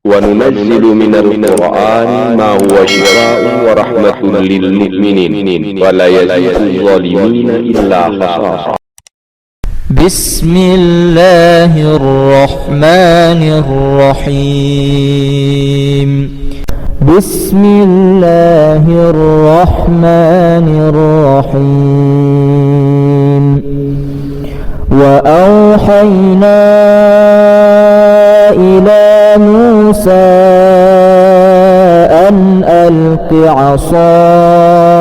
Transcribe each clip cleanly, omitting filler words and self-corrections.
وننزل من القرآن ما هو شفاء ورحمة للمؤمنين ولا يزيد الظالمين إلا خسارا. بسم الله الرحمن الرحيم. بسم الله الرحمن الرحيم. وأوحينا إلى موسى أن ألق عصاك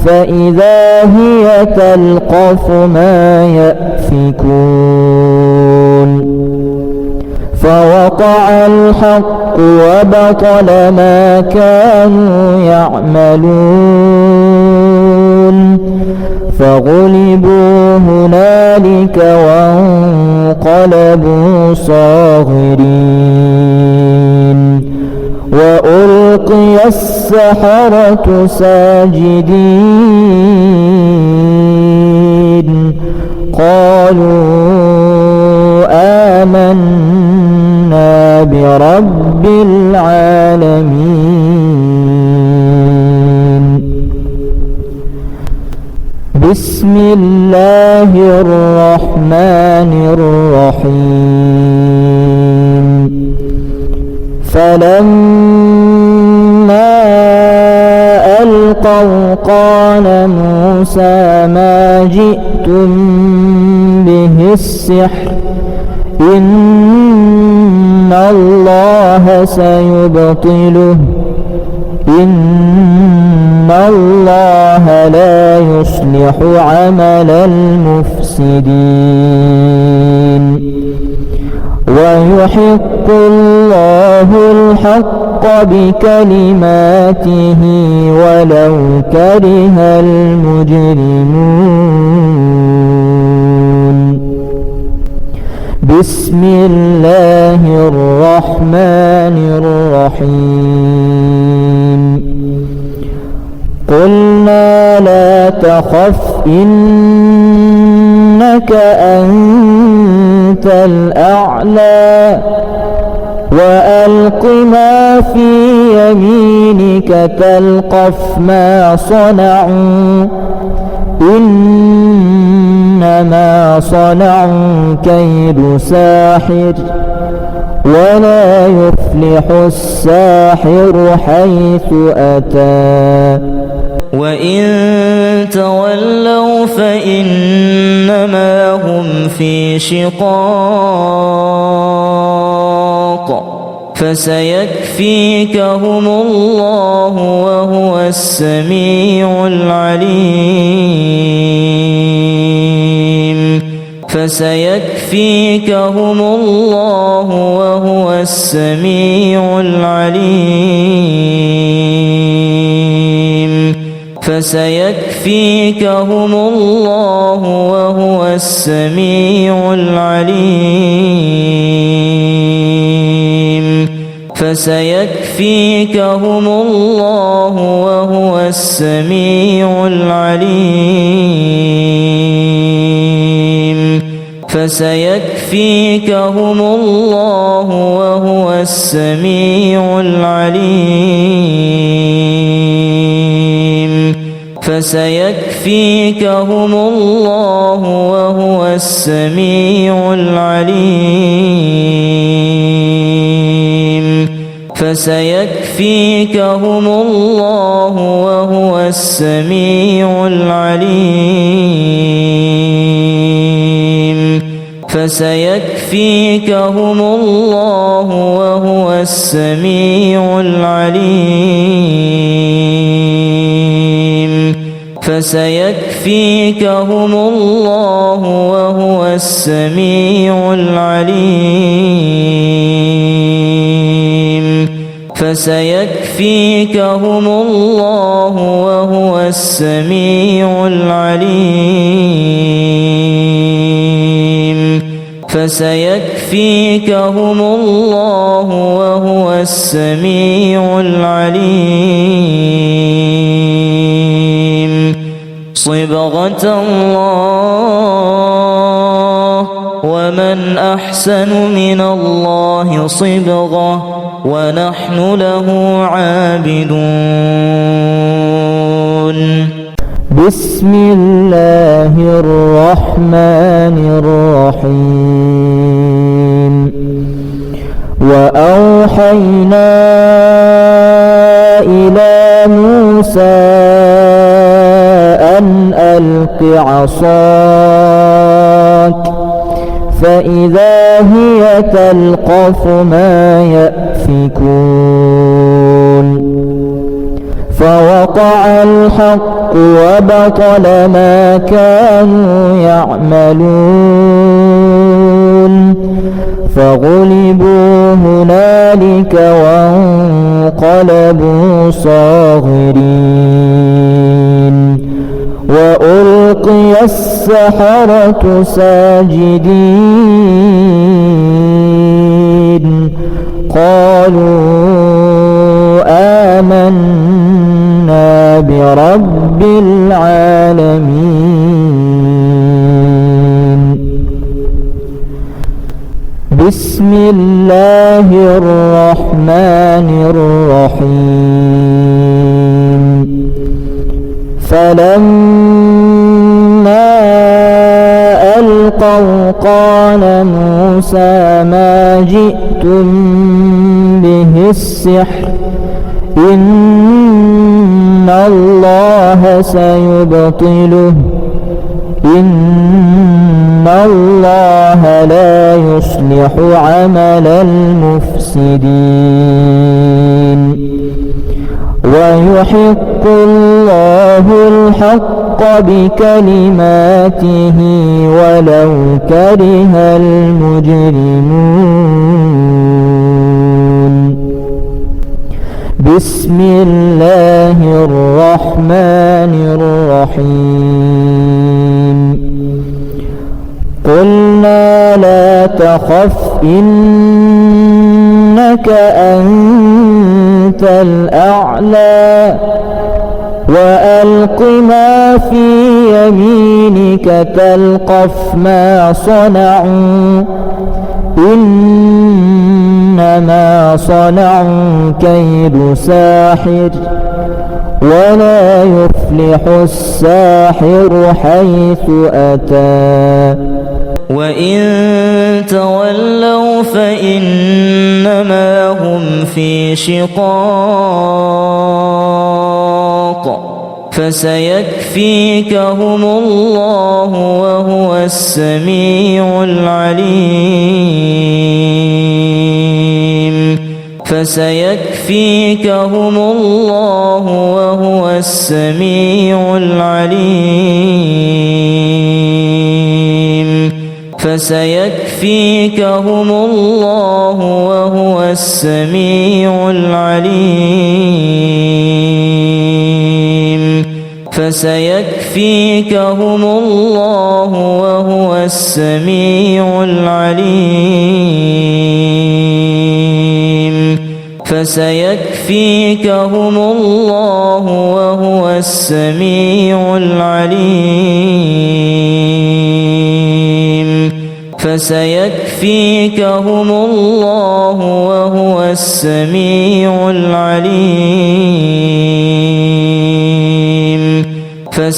فإذا هي تلقف ما يأفكون فوقع الحق وبطل ما كانوا يعملون فغلبوا هنالك وانقلبوا صاغرين وألقي السحرة ساجدين قالوا آمنا برب العالمين. بسم الله الرحمن الرحيم. فلما ألقوا قال موسى ما جئتم به السحر إن الله سيبطله إن الله لا يصلح عمل المفسدين ويحق الله الحق بكلماته ولو كره المجرمون. بسم الله الرحمن الرحيم. قلنا لا تخف إنك أنت الأعلى وألق ما في يمينك تلقف ما صنعوا إنما صنعوا كيد ساحر ولا يفلح الساحر حيث أتى. وإن تولوا فإنما هم في شقاق فسيكفيكهم الله وهو السميع العليم. فسيكفيكهم الله وهو السميع العليم. فسيكفيكهم الله وهو السميع العليم. فسيكفيكهم الله وهو السميع العليم. فسيكفيكهم الله وهو السميع العليم. فسيكفيكهم الله وهو السميع العليم. فسيكفيكهم الله وهو السميع العليم. فسيكفيكهم الله وهو السميع العليم. فسيكفيكهم الله وهو السميع العليم. فسيكفيكهم الله وهو السميع العليم. فسيكفيكهم الله وهو السميع العليم. صبغة الله ومن أحسن من الله صبغة ونحن له عابدون. بسم الله الرحمن الرحيم. وأوحينا إلى موسى أن ألق عصاك فإذا هي تلقف ما يأفكون فوقع الحق وبطل ما كانوا يعملون فغلبوا هنالك وانقلبوا صاغرين وألقي السحرة ساجدين قالوا آمنا برب العالمين. بسم الله الرحمن الرحيم. فلما ألقوا قال موسى ما جئتم به السحر إن الله سيبطله إن الله لا يصلح عمل المفسدين ويحق الله الحق بكلماته ولو كره المجرمون. بسم الله الرحمن الرحيم. قلنا لا تخف إنك أنت الأعلى وألق ما في يمينك تلقف ما صنعوا إنما صنعوا كيد ساحر ولا يفلح الساحر حيث أتى. وإن تولوا فإنما هم في شقاق فسيكفيكهم الله وهو السميع العليم. فسيكفيكهم الله وهو السميع العليم. فسيكفيكهم الله وهو السميع العليم. فسيكفيكهم الله وهو السميع العليم. فسيكفيكهم الله وهو السميع العليم. فسيكفيكهم الله وهو السميع العليم.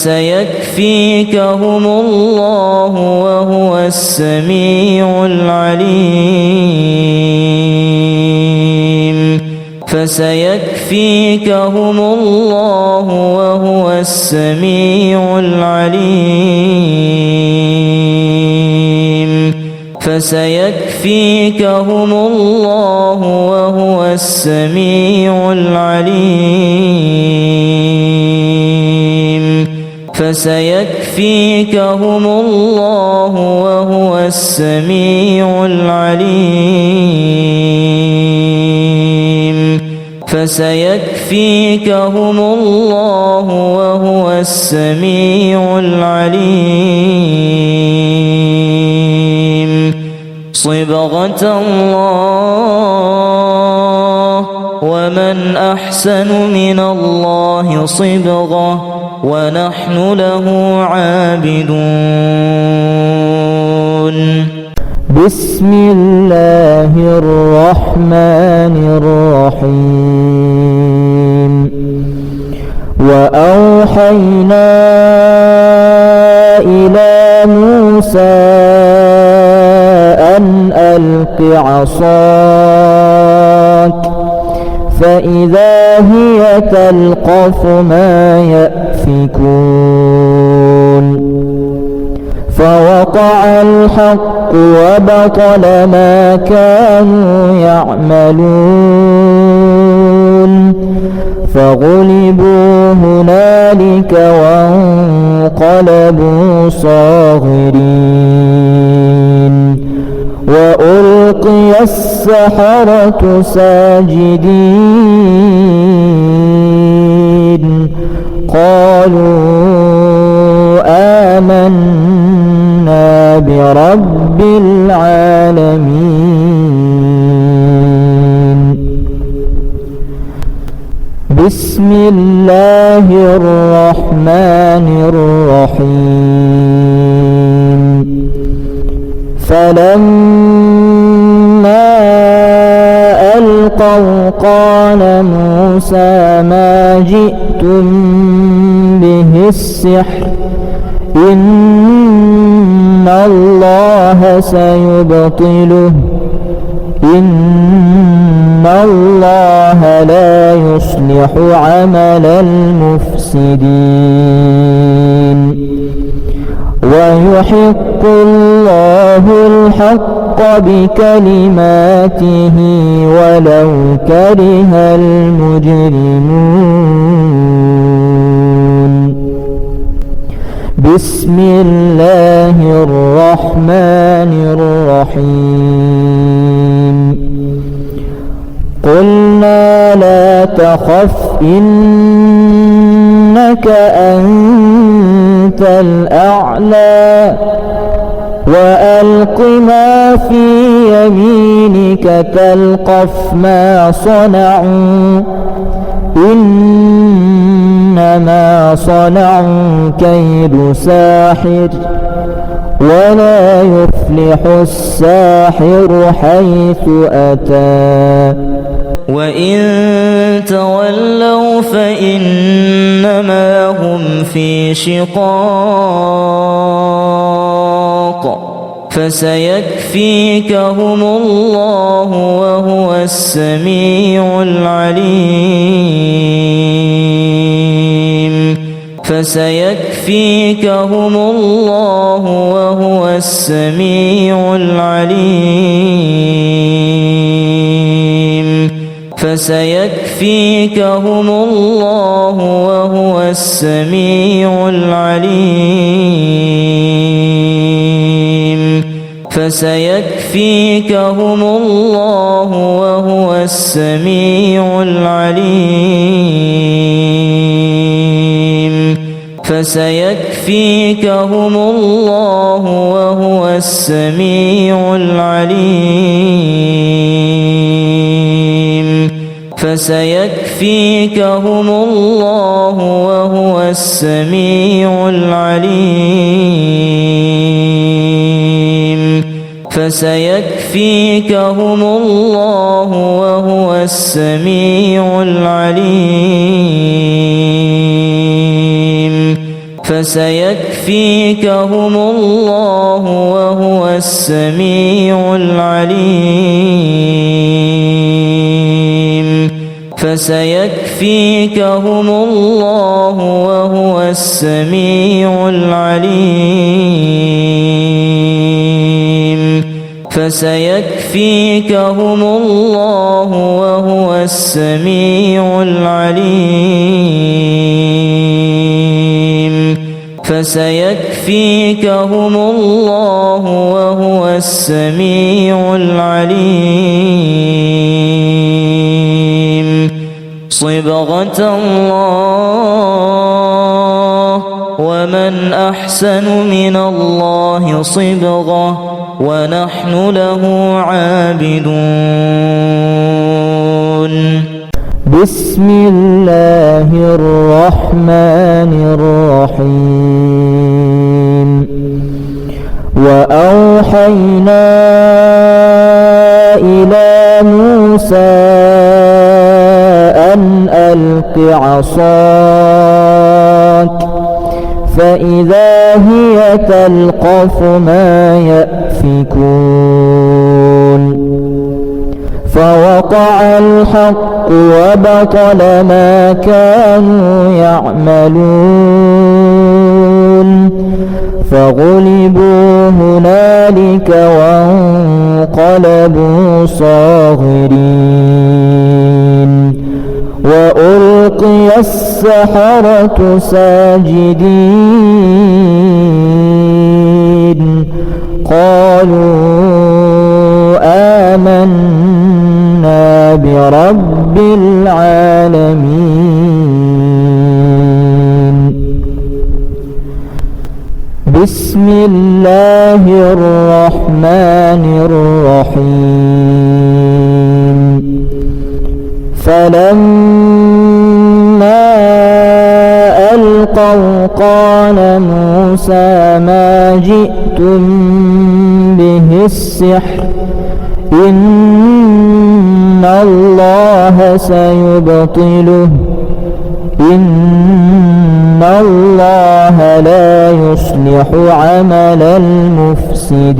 فسيكفيكهم الله وهو السميع العليم. فسيكفيكهم الله وهو السميع العليم. فسيكفيكهم الله وهو السميع العليم. فسيكفيكهم الله وهو السميع العليم. فسيكفيكهم الله وهو السميع العليم. صبغة الله ومن أحسن من الله صبغة ونحن له عابدون. بسم الله الرحمن الرحيم وأوحينا إلى موسى أن ألق عصاك فإذا هي تلقف ما يأفكون فوقع الحق وبطل ما كانوا يعملون فغلبوا هنالك وانقلبوا صاغرين وألقي السحرة ساجدين قالوا آمنا برب العالمين بسم الله الرحمن الرحيم فلما ألقوا قال موسى ما جئتم به السحر إن الله سيبطله إن الله لا يصلح عمل المفسدين ويحق الله الحق بكلماته ولو كره المجرمون بسم الله الرحمن الرحيم قلنا لا تخف إنك أنت الأعلى وألق ما في يمينك تلقف ما صنعوا إنما صنعوا كيد ساحر ولا يفلح الساحر حيث أتى وإن تولوا فإنما هم في شقاق فسيكفيكهم الله وهو السميع العليم فسيكفيكهم الله وهو السميع العليم فسيكفيكهم الله وهو السميع العليم فسيكفيكهم الله وهو السميع العليم فسيكفيكهم الله وهو السميع العليم فسيكفيكهم الله وهو السميع العليم فسيكفيكهم الله وهو السميع العليم فسيكفيكهم الله وهو السميع العليم فسيكفيكهم الله وهو السميع العليم فسيكفيكهم الله وهو السميع العليم فسيكفيكهم الله وهو السميع العليم صبغة الله ومن أحسن من الله صبغة ونحن له عابدون بسم الله الرحمن الرحيم وأوحينا إلى موسى أن ألق عصاك فإذا هي تلقف ما يأفكون فوقع الحق وبطل ما كانوا يعملون فغلبوا هنالك وانقلبوا صاغرين وألقي السحرة ساجدين قالوا آمنا برب العالمين. بسم الله الرحمن الرحيم. فلما ألقوا قال موسى ما جئتم به السحر إن الله سيبطله إن الله لا يصلح عمل المفسدين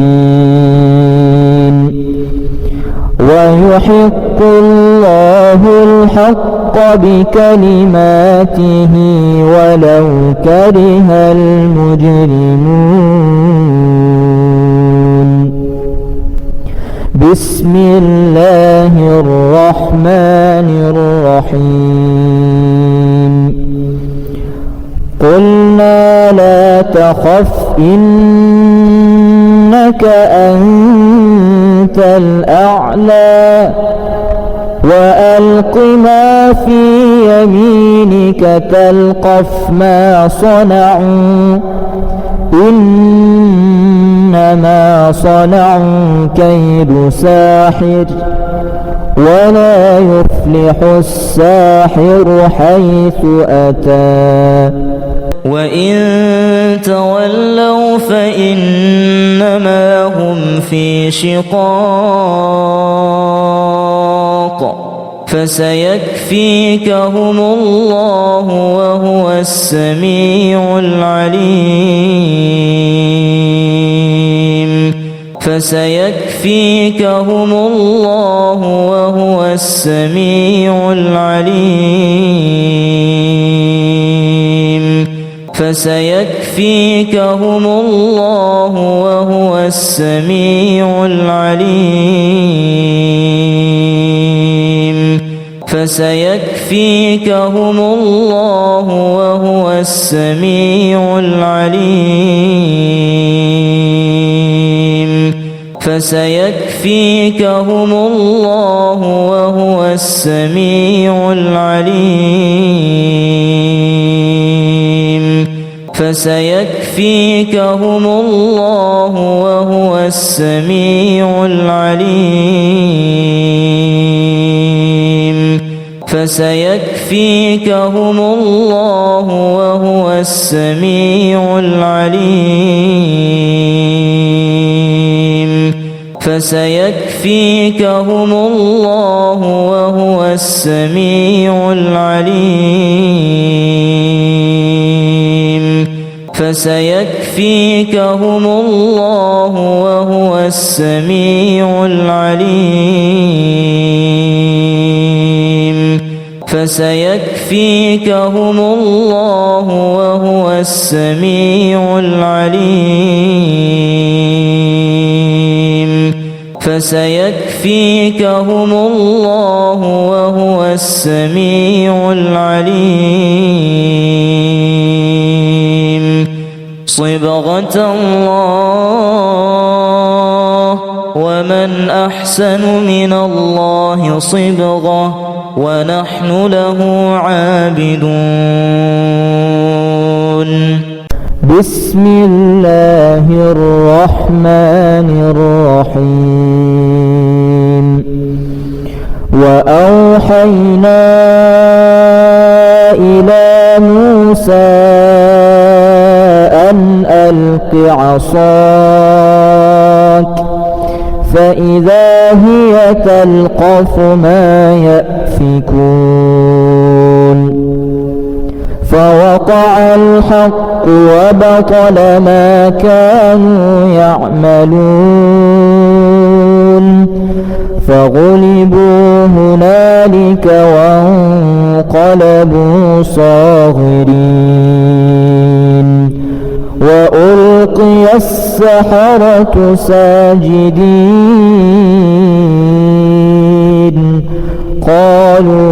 ويحق الله الحق بكلماته ولو كره المجرمون. بسم الله الرحمن الرحيم. قلنا لا تخف إنك أنت الأعلى وألق ما في يمينك تلقف ما صنعوا إنما صنعوا كيد ساحر ولا يفلح الساحر حيث أتى. وإن تولوا فإنما هم في شقاق فسيكفيكهم الله وهو السميع العليم. فسيكفيكهم الله وهو السميع العليم. فسيكفيكهم الله وهو السميع العليم. فسيكفيكهم الله وهو السميع العليم. فسيكفيكهم الله وهو السميع العليم. فسيكفيكهم الله وهو السميع العليم. فسيكفيكهم الله وهو السميع العليم. فسيكفيكهم الله وهو السميع العليم. فسيكفيكهم الله وهو السميع العليم. فسيكفيكهم الله وهو السميع العليم. فسيكفيكهم الله وهو السميع العليم. صبغة الله ومن أحسن من الله صبغة ونحن له عابدون. بسم الله الرحمن الرحيم. وأوحينا إلى موسى أن ألق عصاك فإذا هي تلقف ما يأفكون فوقع الحق وبطل ما كانوا يعملون فغلبوا هنالك وانقلبوا صاغرين وألقي السحرة ساجدين قالوا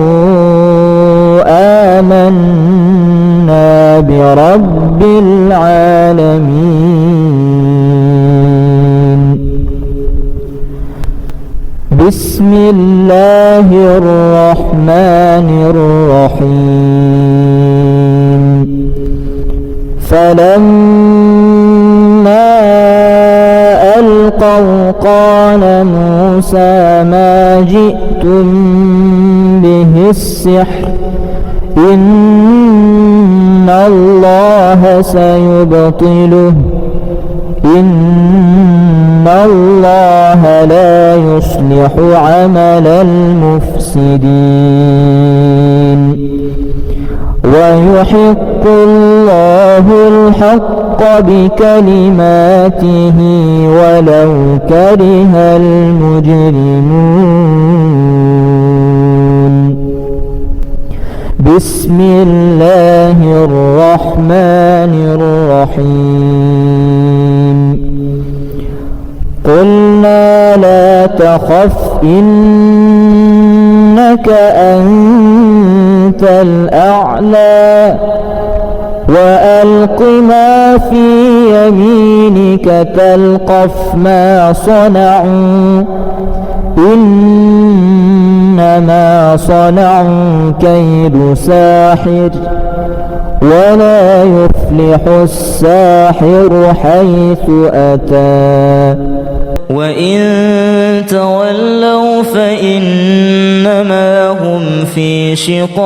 آمنا برب العالمين. بسم الله الرحمن الرحيم. فلما ألقوا قال موسى ما جئتم به السحر إن الله سيبطله إن الله لا يصلح عمل المفسدين ويحق الله الحق بكلماته ولو كره المجرمون. بسم الله الرحمن الرحيم. قلنا لا تخف إنك أنت الأعلى وألق ما في يمينك تلقف ما صنعوا إنما صنعوا كيد ساحر ولا يفلح الساحر حيث أتى. وإن تولوا فإنما هم في شقاق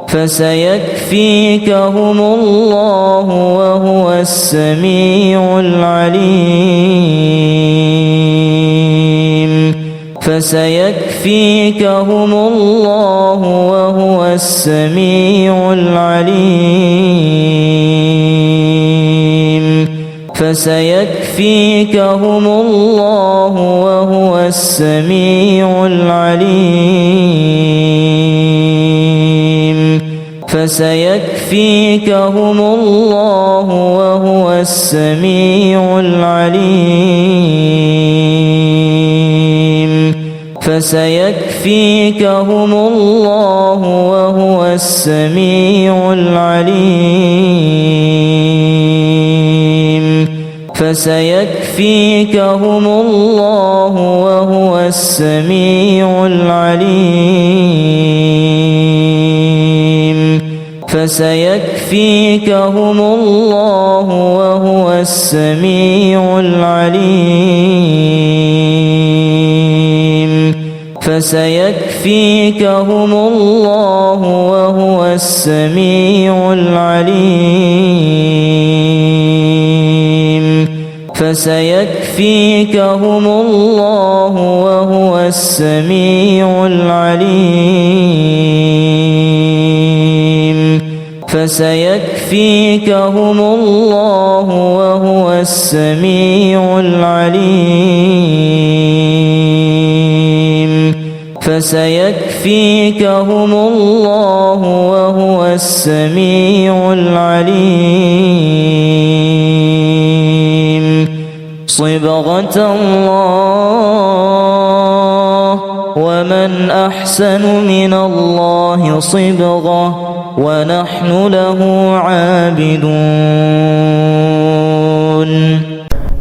فسيكفيكهم الله وهو السميع العليم. فسيكفيكهم الله وهو السميع العليم. فسيكفيكهم الله وهو السميع العليم. فسيكفيكهم الله وهو السميع العليم. فسيكفيكهم الله وهو السميع العليم. فسيكفيكهم الله وهو السميع العليم. فسيكفيكهم الله وهو السميع العليم. فسيكفيكهم الله وهو السميع العليم. فسيكفيكهم الله وهو السميع العليم. فسيكفيكهم الله وهو السميع العليم. فسيكفيكهم الله وهو السميع العليم. صبغة الله ومن أحسن من الله صبغة ونحن له عابدون.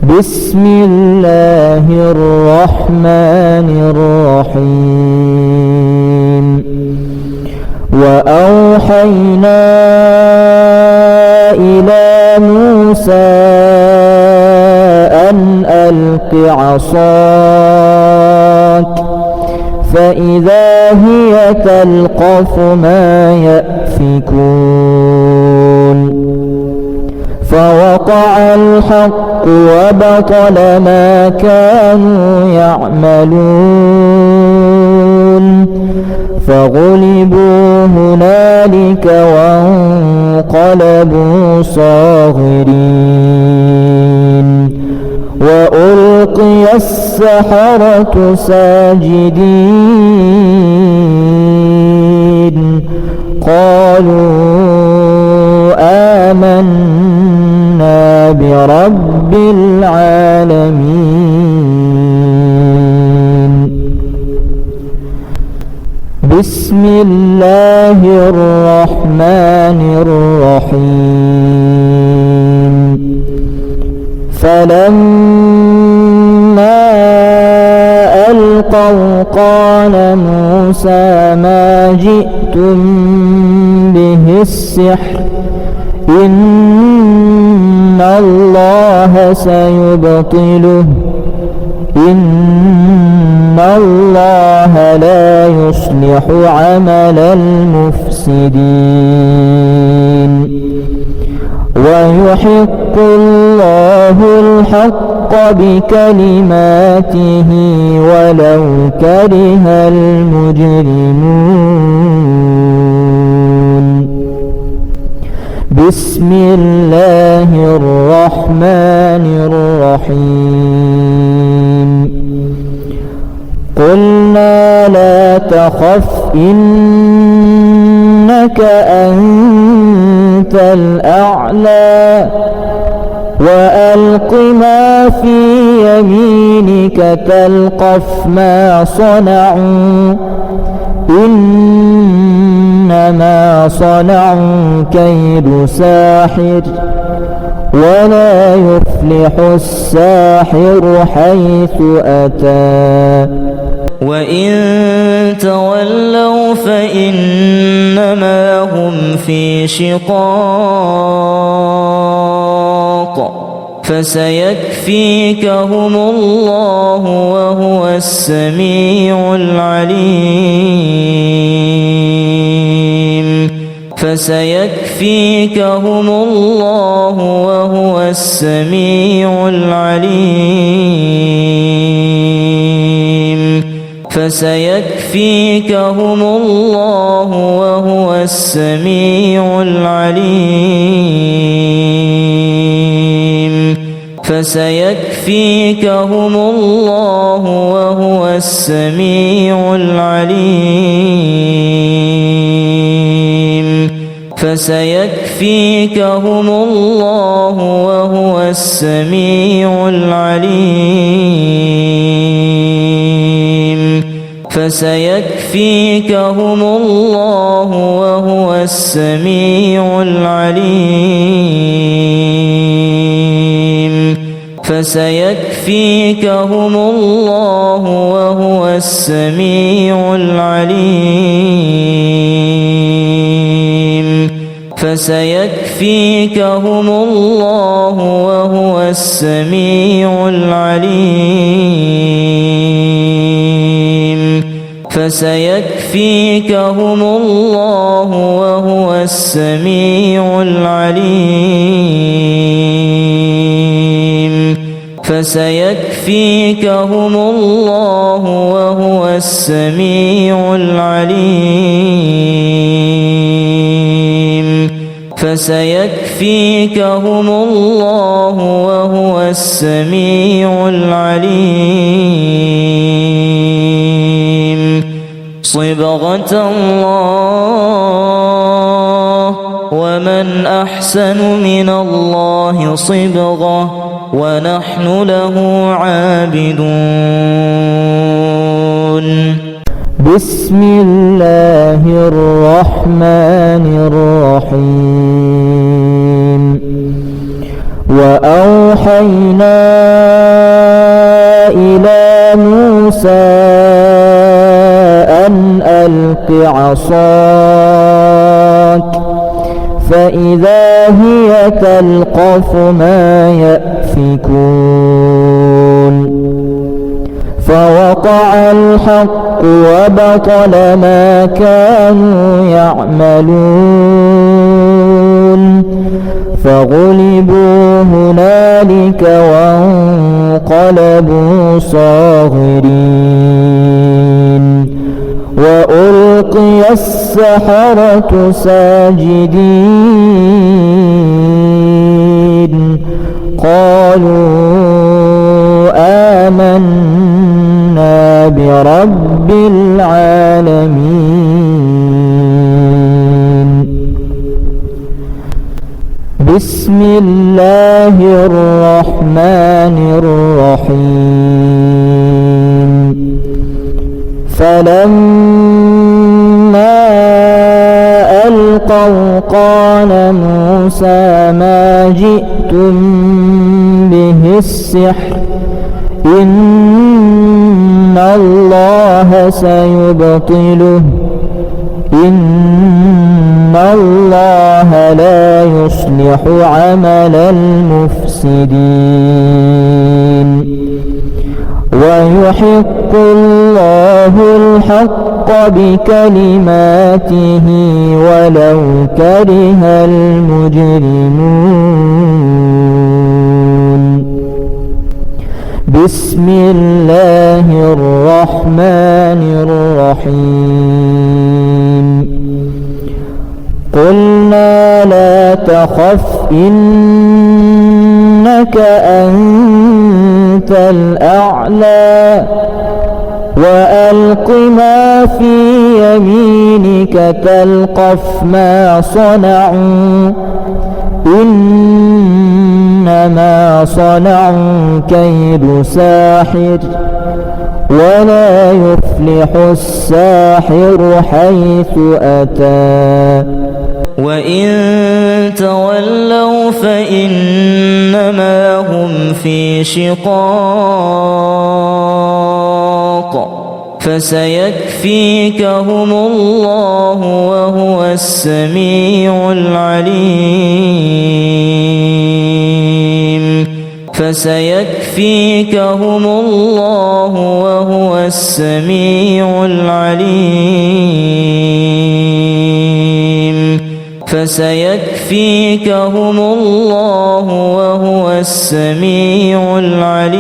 بسم الله الرحمن الرحيم. وأوحينا إلى موسى أن ألق عصاك فإذا هي تلقف ما يأفكون فوقع الحق وبطل ما كانوا يعملون فغلبوا هنالك وانقلبوا صاغرين وألقي السحرة ساجدين قالوا آمنا برب العالمين بسم الله الرحمن الرحيم فلما ألقوا قال موسى ما جئتم به السحر إن الله سيبطله إن الله لا يصلح عمل المفسدين ويحق الله الحق بكلماته ولو كره المجرمون بسم الله الرحمن الرحيم قلنا لا تخف إنك أنت الأعلى وألق ما في يمينك تلقف ما صنعوا إنما صنعوا كيد ساحر ولا يفلح الساحر حيث أتى وإن تولوا فإنما هم في شقاق فسيكفيكهم الله وهو السميع العليم فسيكفيكهم الله وهو السميع العليم فسيكفيكهم الله وهو السميع العليم فسيكفيكهم الله وهو السميع العليم فسيكفيكهم الله وهو السميع العليم فسيكفيكهم الله وهو السميع العليم فسيكفيكهم الله وهو السميع العليم فسيكفيكهم الله وهو السميع العليم فسيكفيكهم الله وهو السميع العليم فسيكفيكهم الله وهو السميع العليم فسيكفيكهم الله وهو السميع العليم صبغة الله ومن أحسن من الله صبغة ونحن له عابدون بسم الله الرحمن الرحيم وأوحينا إلى موسى أن ألق عصاك فإذا هي تلقف ما يأفكون فوقع الحق وبطل ما كانوا يعملون فغلبوا هنالك وانقلبوا صاغرين وألقي السحرة ساجدين قالوا آمنا برب العالمين. بسم الله الرحمن الرحيم. فلما ألقوا قال موسى ما جئتم به السحر إن الله سيبطله إن الله لا يصلح عمل المفسدين ويحق الله الحق بكلماته ولو كره المجرمون. بسم الله الرحمن الرحيم. قلنا لا تخف إنك أنت الأعلى وألق ما في يمينك تلقف ما صنعوا إنما صنعوا كيد ساحر ولا يفلح الساحر حيث أتى. وإن تولوا فإنما هم في شقاق فسيكفيكهم الله وهو السميع العليم. فسيكفيكهم الله وهو السميع العليم. فسيكفيكهم الله وهو السميع العليم.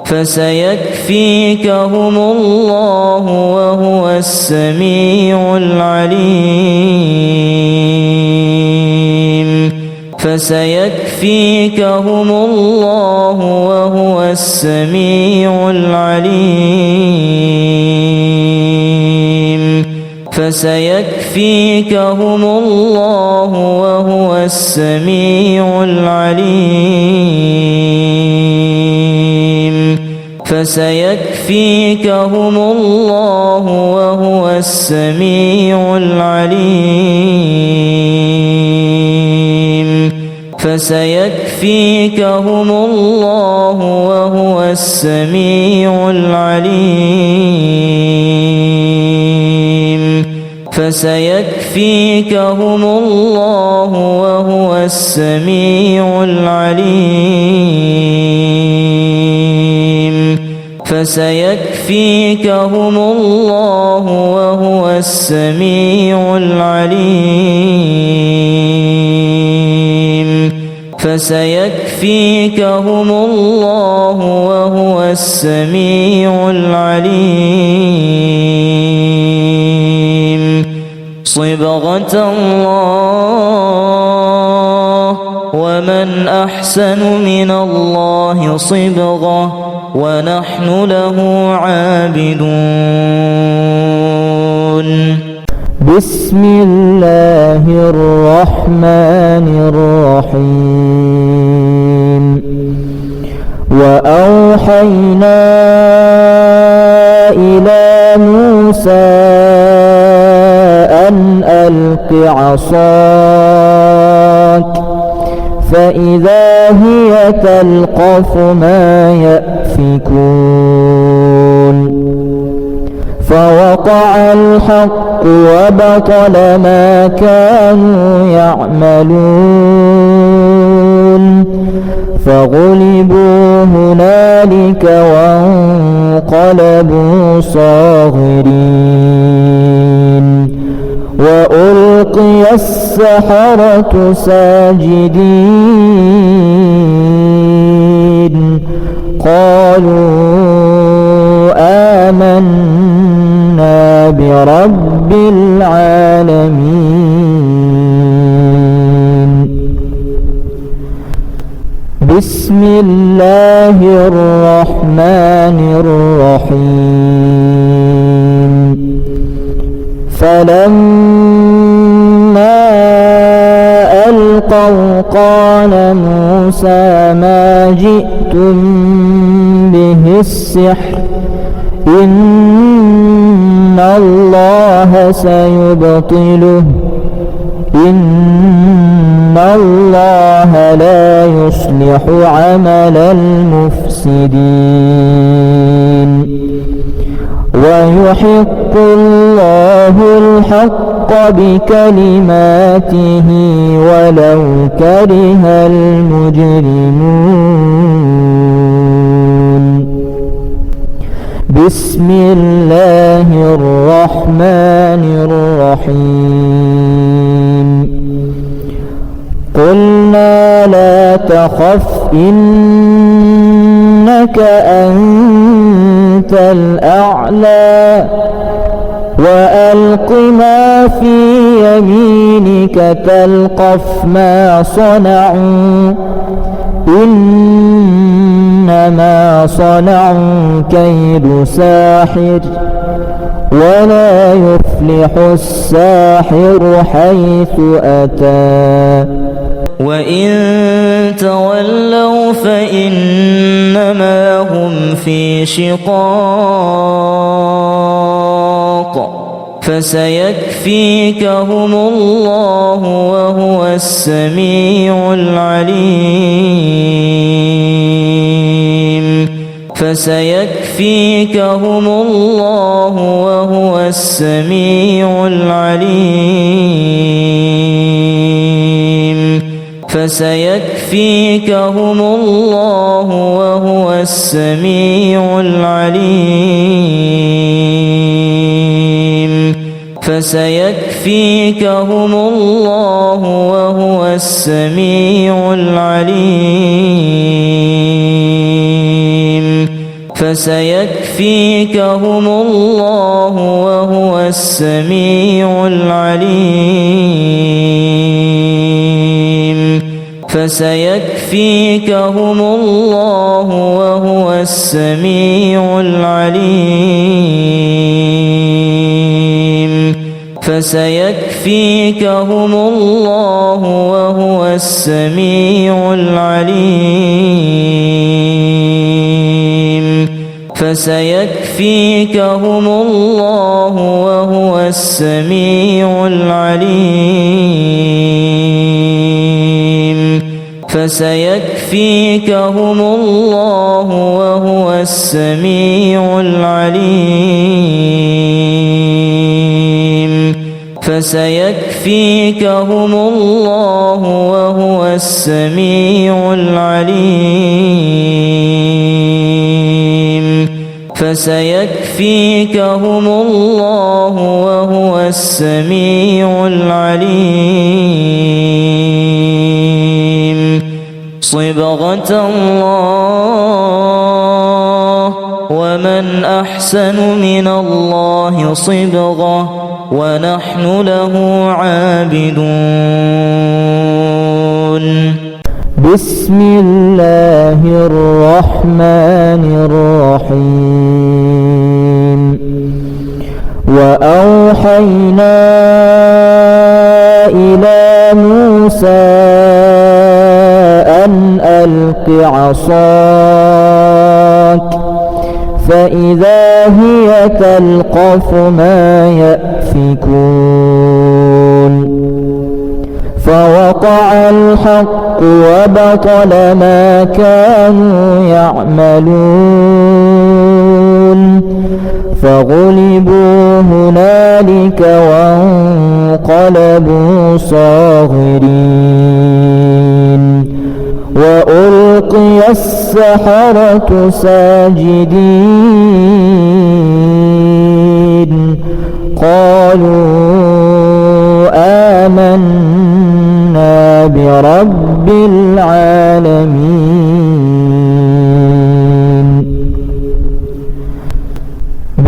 فسيكفيكهم الله وهو السميع العليم. فسيكفيكهم الله وهو السميع العليم. فسيكفيكهم الله وهو السميع العليم. فسيكفيكهم الله وهو السميع العليم. فسيكفيكهم الله وهو السميع العليم. فسيكفيكهم الله وهو السميع العليم. فسيكفيكهم الله وهو السميع العليم. فسيكفيكهم الله وهو السميع العليم. صبغة الله ومن أحسن من الله صبغة ونحن له عابدون. بسم الله الرحمن الرحيم. وأوحينا إلى موسى أن ألق عصاك فإذا هي تلقف ما يأفكون فوقع الحق وبطل ما كانوا يعملون فغلبوا هنالك وانقلبوا صاغرين وألقي السحرة ساجدين قالوا آمنا برب العالمين. بسم الله الرحمن الرحيم. فلما ألقوا قال موسى ما جئتم به السحر إن الله سيبطله إن الله لا يصلح عمل المفسدين ويحق الله الحق بكلماته ولو كره المجرمون. بسم الله الرحمن الرحيم. قلنا لا تخف إنك أنت الأعلى وألق ما في يمينك تلقف ما صنعوا إنما صنعوا كيد ساحر ولا يفلح الساحر حيث أتى. وإن تولوا فإنما هم في شقاق فسيكفيكهم الله وهو السميع العليم. فسيكفيكهم الله وهو السميع العليم. فسيكفيكهم الله وهو السميع العليم. فسيكفيكهم الله وهو السميع العليم. فسيكفيكهم الله وهو السميع العليم. فسيكفيكهم الله وهو السميع العليم. فسيكفيكهم الله وهو السميع العليم. فسيكفيكهم الله وهو السميع العليم. فسيكفيكهم الله وهو السميع العليم. فسيكفيكهم الله وهو السميع العليم. فسيكفيكهم الله وهو السميع العليم. صبغة الله ومن أحسن من الله صبغة ونحن له عابدون. بسم الله الرحمن الرحيم. وأوحينا إلى موسى أن ألق عصاك فإذا هي تلقف ما يأفكون فوقع الحق وبطل ما كانوا يعملون فغلبوا هنالك وانقلبوا صاغرين وألقي السحرة ساجدين قالوا برب العالمين.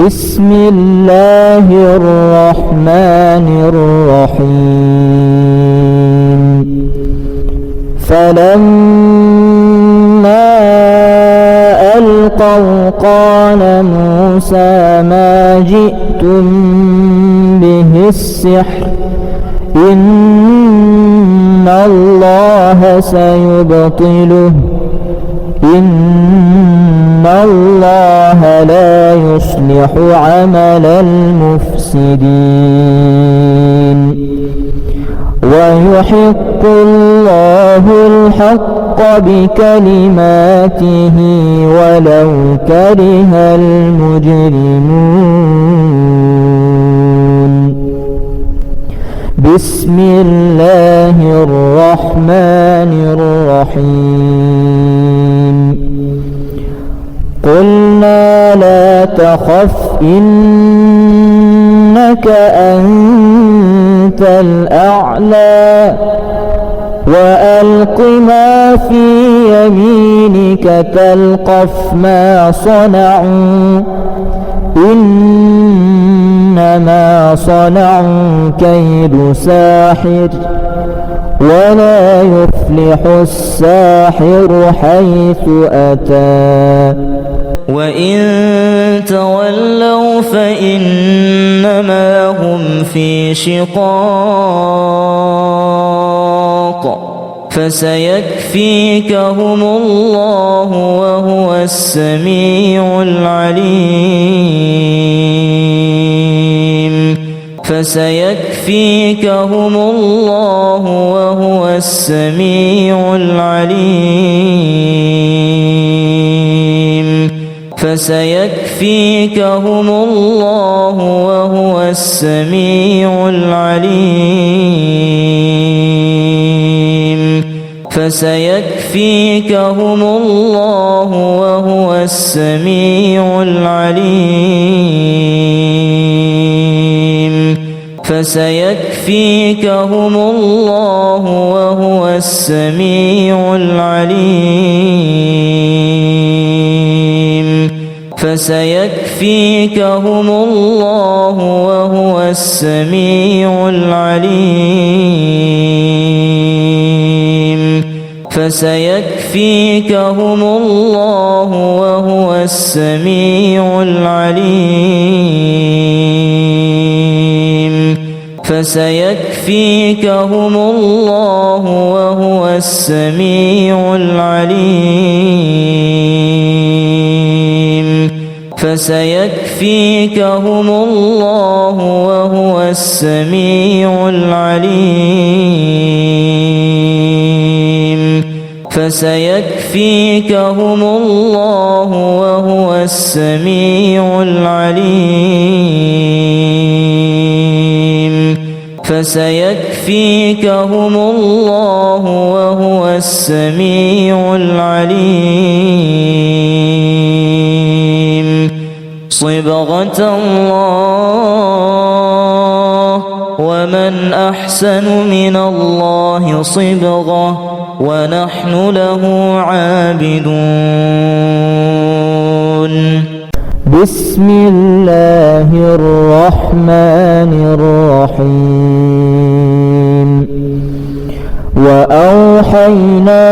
بسم الله الرحمن الرحيم. فلما ألقوا قال موسى ما جئتم به السحر إن الله سيبطله إن الله لا يصلح عمل المفسدين ويحق الله الحق بكلماته ولو كره المجرمون. بسم الله الرحمن الرحيم. قلنا لا تخف إنك أنت الأعلى وألق ما في يمينك تلقف ما صنعوا إنما صنعوا كيد ساحر ولا يفلح الساحر حيث أتى. وإن تولوا فإنما هم في شقاق فسيكفيكهم الله وهو السميع العليم. فسيكفيكهم الله وهو السميع العليم. فسيكفيكهم الله وهو السميع العليم. فسيكفيكهم الله وهو السميع العليم. فسيكفيكهم الله وهو السميع العليم. فسيكفيكهم الله وهو السميع العليم. فسيكفيكهم الله وهو السميع العليم. فسيكفيكهم الله وهو السميع العليم. فسيكفيكهم الله وهو السميع العليم. فسيكفيكهم الله وهو السميع العليم. فسيكفيكهم الله وهو السميع العليم. صبغة الله ومن أحسن من الله صبغة ونحن له عابدون. بسم الله الرحمن الرحيم. وأوحينا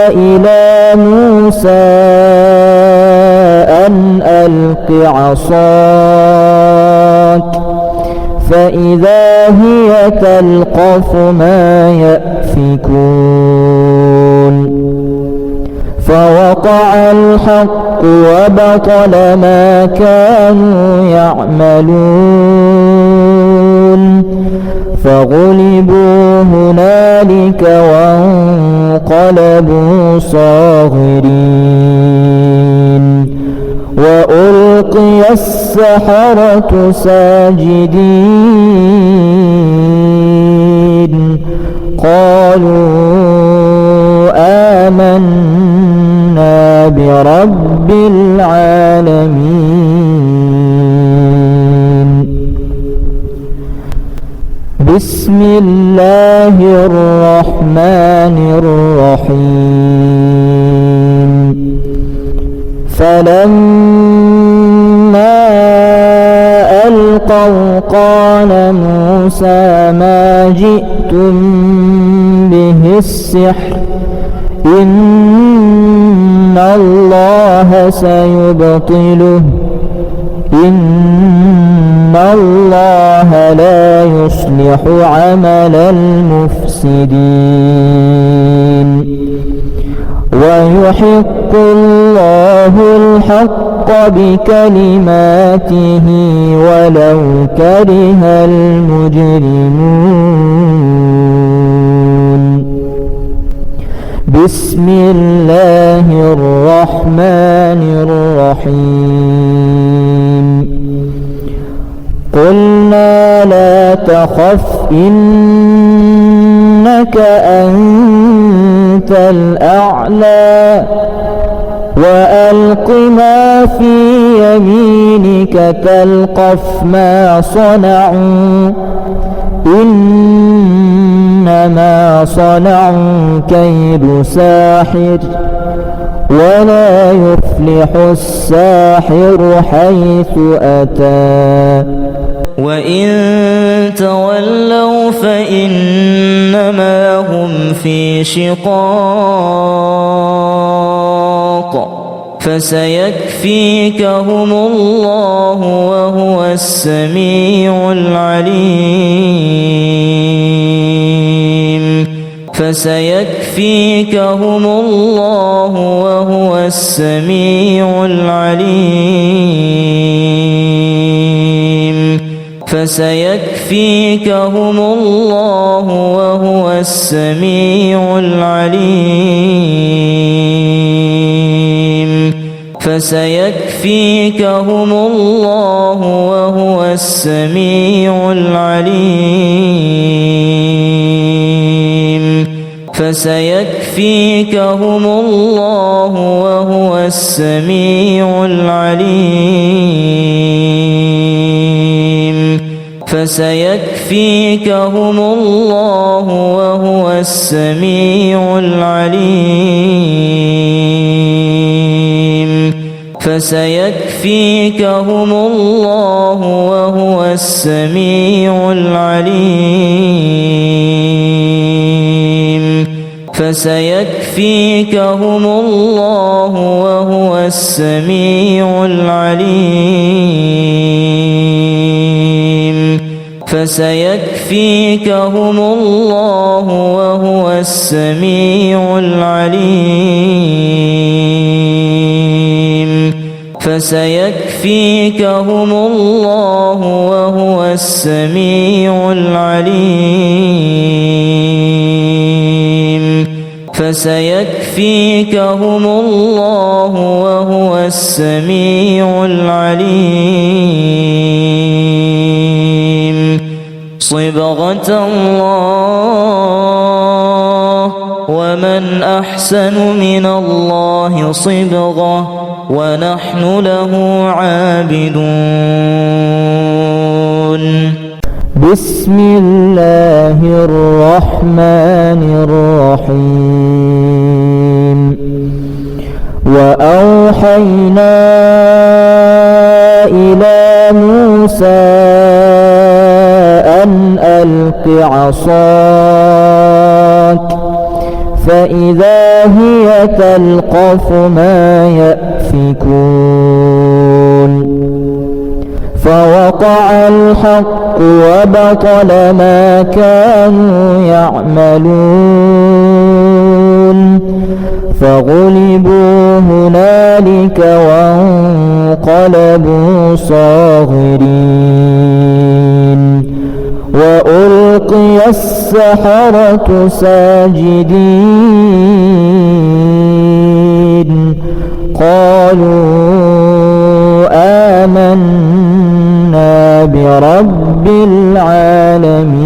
إلى موسى أن ألق عصاك فإذا هي تلقف ما يأفكون فوقع الحق وبطل ما كانوا يعملون فغلبوا هنالك وانقلبوا صاغرين وألقي السحرة ساجدين قالوا آمنا برب العالمين. بسم الله الرحمن الرحيم فلما ألقوا قال موسى ما جئتم به السحر إن الله سيبطله إن الله لا يصلح عمل المفسدين ويحق الله الحق بكلماته ولو كره المجرمون بسم الله الرحمن الرحيم قلنا لا تخف إنك أنت الأعلى وألق ما في يمينك تلقف ما صنعوا إنما صنعوا كيد ساحر ولا يفلح الساحر حيث أتى وإن تولوا فإنما هم في شقاق فسيكفيكهم الله وهو السميع العليم فسيكفيكهم الله وهو السميع العليم فسيكفيكهم الله وهو السميع العليم فسيكفيكهم الله وهو السميع العليم فسيكفيكهم الله وهو السميع العليم فسيكفيكهم الله وهو السميع العليم فسيكفيكهم الله وهو السميع العليم فسيكفيكهم الله وهو السميع العليم فسيكفيكهم الله وهو السميع العليم فسيكفيكهم الله وهو السميع العليم فسيكفيكهم الله وهو السميع العليم صبغة الله ومن أحسن من الله صبغة ونحن له عابدون بسم الله الرحمن الرحيم وأوحينا إلى موسى أن ألق عصاك فإذا هي تلقف ما يأفكون فوقع الحق وبطل ما كانوا يعملون فغلبوا هنالك وانقلبوا صاغرين وألقي السحرة ساجدين قالوا آمنا برب العالمين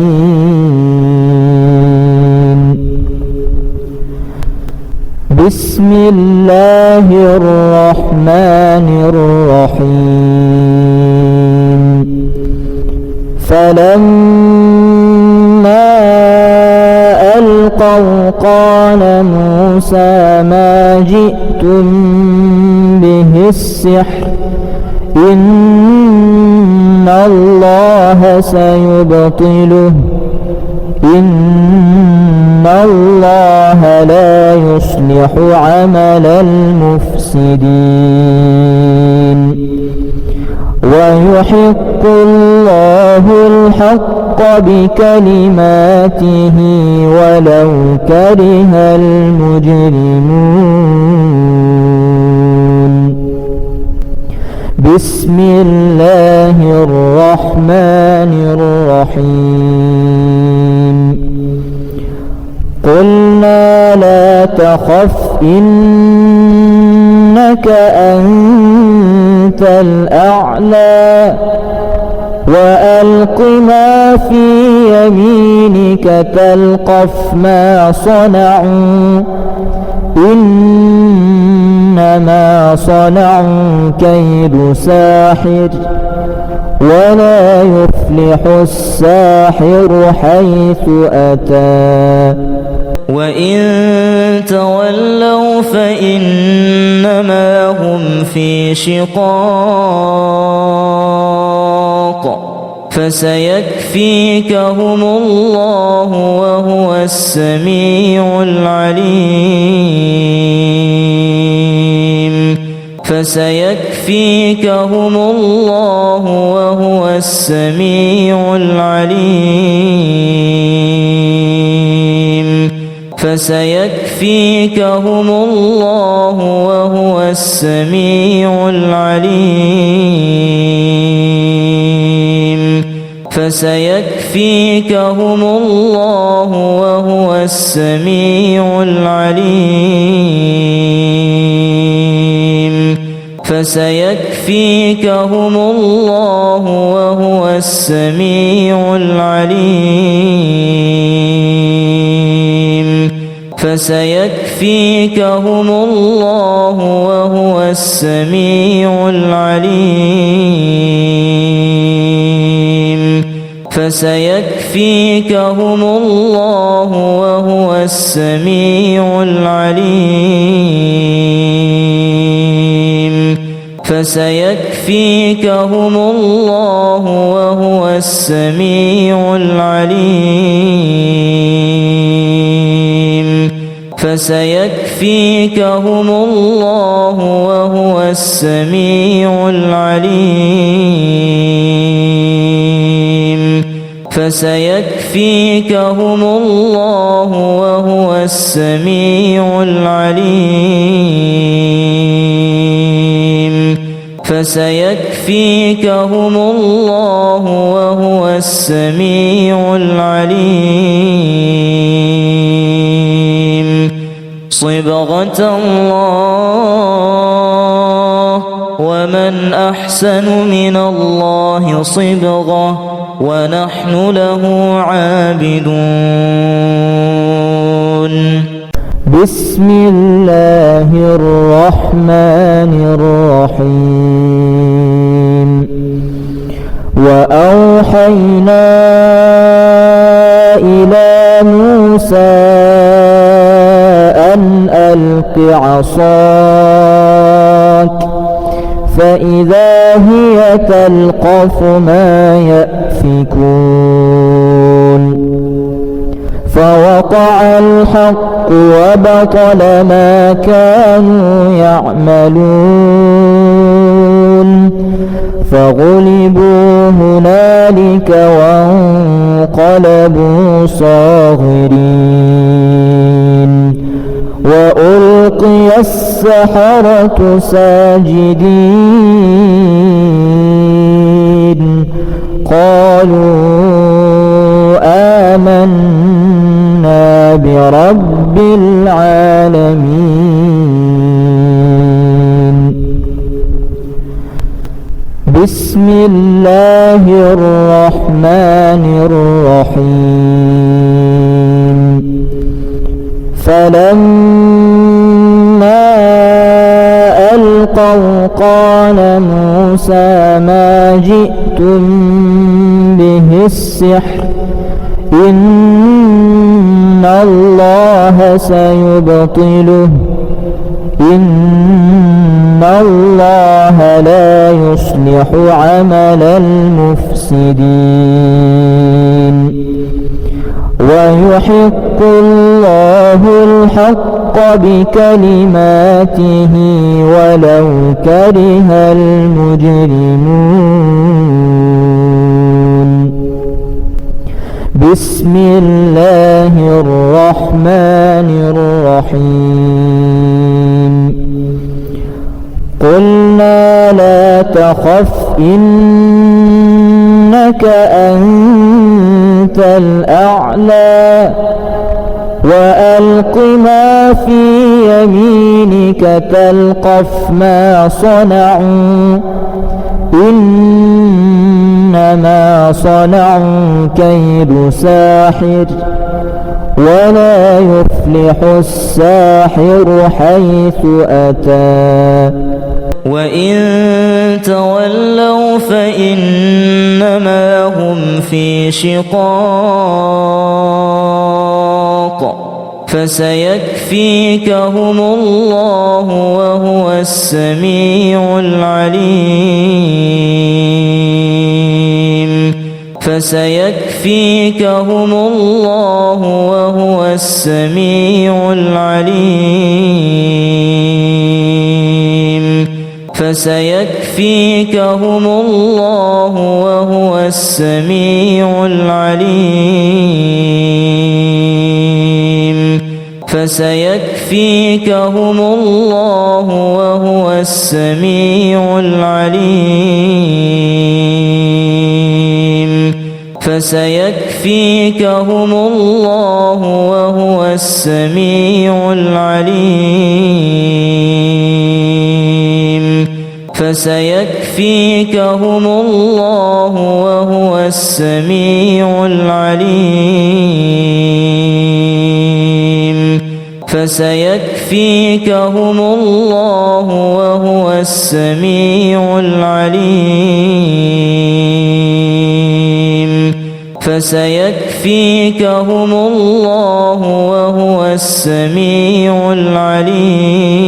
بسم الله الرحمن الرحيم فلما ألقوا قال موسى ما جئتم به السحر إن الله سيبطله إن الله لا يصلح عمل المفسدين ويحق الله الحق بكلماته ولو كره المجرمون بسم الله الرحمن الرحيم قلنا لا تخف إنك أنت الأعلى وألق ما في يمينك تلقف ما صنعوا إنما صنعوا كيد ساحر ولا يفلح الساحر حيث أتى وإن تولوا فإنما هم في شقاق فسيكفيكهم الله وهو السميع العليم فسيكفيكهم الله وهو السميع العليم فسيكفيكهم الله وهو السميع العليم فسيكفيكهم الله وهو السميع العليم فسيكفيكهم الله وهو السميع العليم فسيكفيكهم الله وهو السميع العليم فسيكفيكهم الله وهو السميع العليم فسيكفيكهم الله وهو السميع العليم فسيكفيكهم الله وهو السميع العليم فسيكفيكهم الله وهو السميع العليم فسيكفيكهم الله وهو السميع العليم صبغة الله ومن أحسن من الله صبغة ونحن له عابدون بسم الله الرحمن الرحيم وأوحينا إلى موسى أن ألق عصاك فإذا هي تلقف ما يأفكون فوقع الحق وبطل ما كانوا يعملون فغلبوا هنالك وانقلبوا صاغرين وألقي السحرة ساجدين قالوا آمنا برب العالمين بسم الله الرحمن الرحيم فلما ألقوا قال موسى ما جئتم به السحر إن الله الله سيبطله إن الله لا يصلح عمل المفسدين ويحق الله الحق بكلماته ولو كره المجرمون بسم الله الرحمن الرحيم قلنا لا تخف إنك أنت الأعلى وألق ما في يمينك تلقف ما صنعوا إنما صنعوا كيد ساحر ولا يفلح الساحر حيث أتى وإن تولوا فإنما هم في شقاق فسيكفيكهم الله وهو السميع العليم فسيكفيكهم الله وهو السميع العليم فسيكفيكهم الله وهو السميع العليم فسيكفيكهم الله وهو السميع العليم فسيكفيكهم الله وهو السميع العليم فسيكفيكهم الله وهو السميع العليم فسيكفيكهم الله وهو السميع العليم فسيكفيكهم الله وهو السميع العليم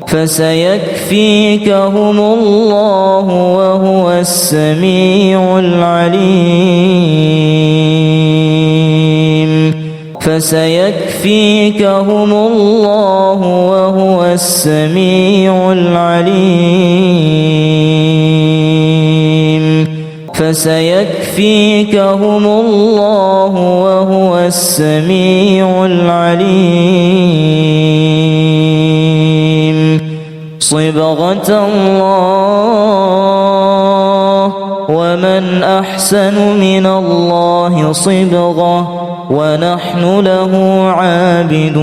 فسيكفيكهم الله وهو السميع العليم فسيكفيكهم الله وهو السميع العليم فسيكفيكهم الله وهو السميع العليم صبغة الله ومن أحسن من الله صبغة ونحن له عابدون